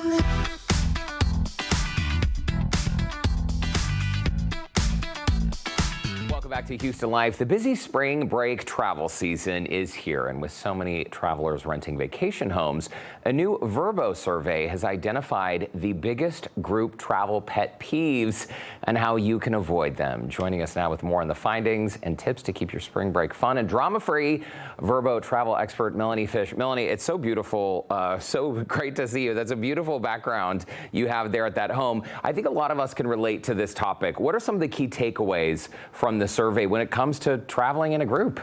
Welcome back to Houston Life. The busy spring break travel season is here, and with so many travelers renting vacation homes, a new Vrbo survey has identified the biggest group travel pet peeves and how you can avoid them. Joining us now with more on the findings and tips to keep your spring break fun and drama-free, Vrbo travel expert Melanie Fish. Melanie, it's so beautiful, so great to see you. That's a beautiful background you have there at that home. I think a lot of us can relate to this topic. What are some of the key takeaways from the survey when it comes to traveling in a group?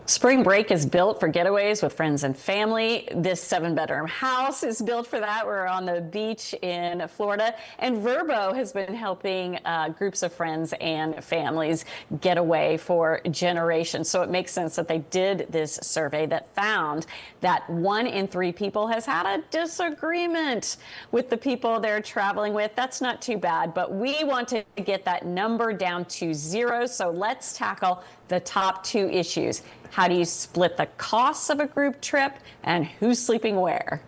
Spring break is built for getaways with friends and family. This 7-bedroom house is built for that. We're on the beach in Florida, and Vrbo has been helping groups of friends and families get away for generations. So it makes sense that they did this survey that found that 1 in 3 people has had a disagreement with the people they're traveling with. That's not too bad, but we want to get that number down to 0. So let's tackle the top 2 issues. How do you split the costs of a group trip, and who's sleeping where?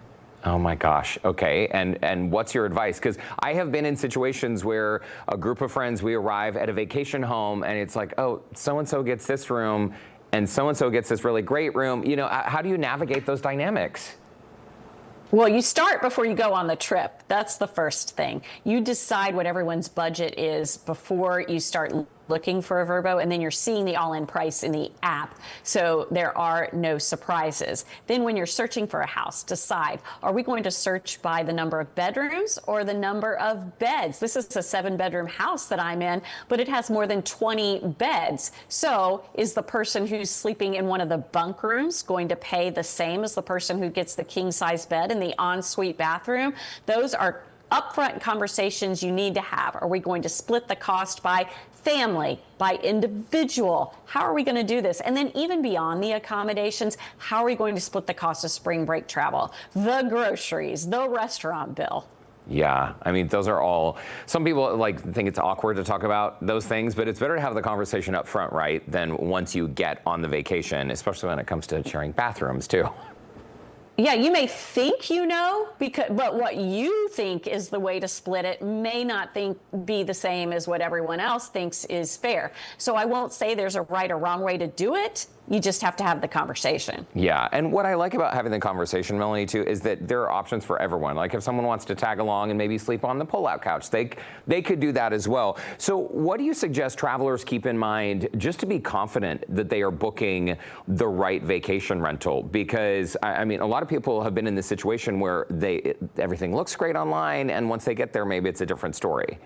Oh my gosh. Okay. And what's your advice? Because I have been in situations where a group of friends, we arrive at a vacation home and it's like, oh, so-and-so gets this room and so-and-so gets this really great room. You know, how do you navigate those dynamics? Well, you start before you go on the trip. That's the first thing. You decide what everyone's budget is before you start looking for a Vrbo, and then you're seeing the all-in price in the app, so there are no surprises. Then when you're searching for a house, decide, are we going to search by the number of bedrooms or the number of beds? This is a 7-bedroom house that I'm in, but it has more than 20 beds. So is the person who's sleeping in one of the bunk rooms going to pay the same as the person who gets the king-size bed in the ensuite bathroom? Those are upfront conversations you need to have. Are we going to split the cost by family, by individual? How are we going to do this? And then even beyond the accommodations, how are we going to split the cost of spring break travel? The groceries, the restaurant bill. Yeah, I mean, those are all, some people think it's awkward to talk about those things, but it's better to have the conversation up front, right, than once you get on the vacation, especially when it comes to sharing bathrooms too. Yeah, you may think you know, but what you think is the way to split it may not be the same as what everyone else thinks is fair. So I won't say there's a right or wrong way to do it. You just have to have the conversation. Yeah, and what I like about having the conversation, Melanie, too, is that there are options for everyone. Like if someone wants to tag along and maybe sleep on the pull-out couch, they could do that as well. So what do you suggest travelers keep in mind just to be confident that they are booking the right vacation rental? Because, I mean, a lot of people have been in this situation where everything looks great online, and once they get there, maybe it's a different story.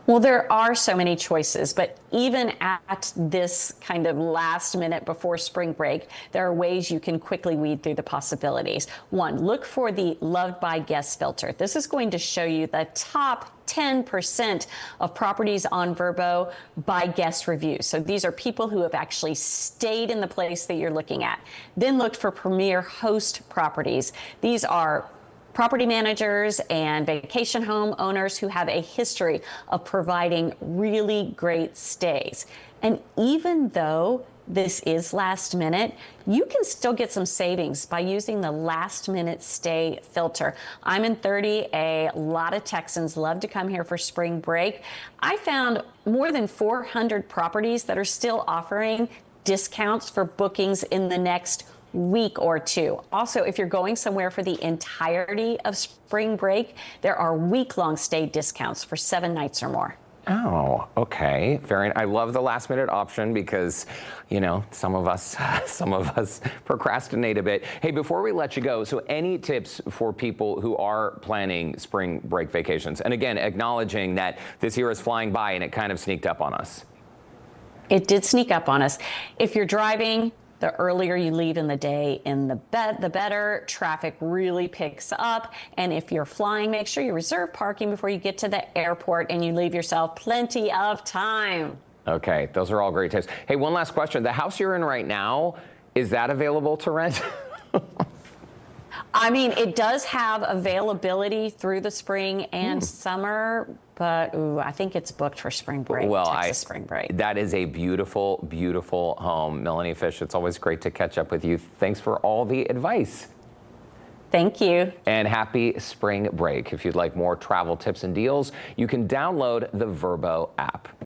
Well, there are so many choices, but even at this kind of last minute before spring break, there are ways you can quickly weed through the possibilities. 1, look for the Loved by Guests filter. This is going to show you the top 10% of properties on Vrbo by guest reviews. So these are people who have actually stayed in the place that you're looking at. Then look for premier host properties. These are property managers and vacation home owners who have a history of providing really great stays. And even though this is last minute, you can still get some savings by using the last minute stay filter. I'm in 30. A lot of Texans love to come here for spring break. I found more than 400 properties that are still offering discounts for bookings in the next week or 2. Also, if you're going somewhere for the entirety of spring break, there are week-long stay discounts for 7 nights or more. Oh, okay. I love the last minute option because, you know, some of us procrastinate a bit. Hey, before we let you go, so any tips for people who are planning spring break vacations? And again, acknowledging that this year is flying by and it kind of sneaked up on us. It did sneak up on us. If you're driving, the earlier you leave in the day, the better. Traffic really picks up. And if you're flying, make sure you reserve parking before you get to the airport and you leave yourself plenty of time. Okay, those are all great tips. Hey, one last question. The house you're in right now, is that available to rent? I mean, it does have availability through the spring and summer, but I think it's booked for spring break, Texas spring break. That is a beautiful, beautiful home. Melanie Fish, it's always great to catch up with you. Thanks for all the advice. Thank you. And happy spring break. If you'd like more travel tips and deals, you can download the Vrbo app.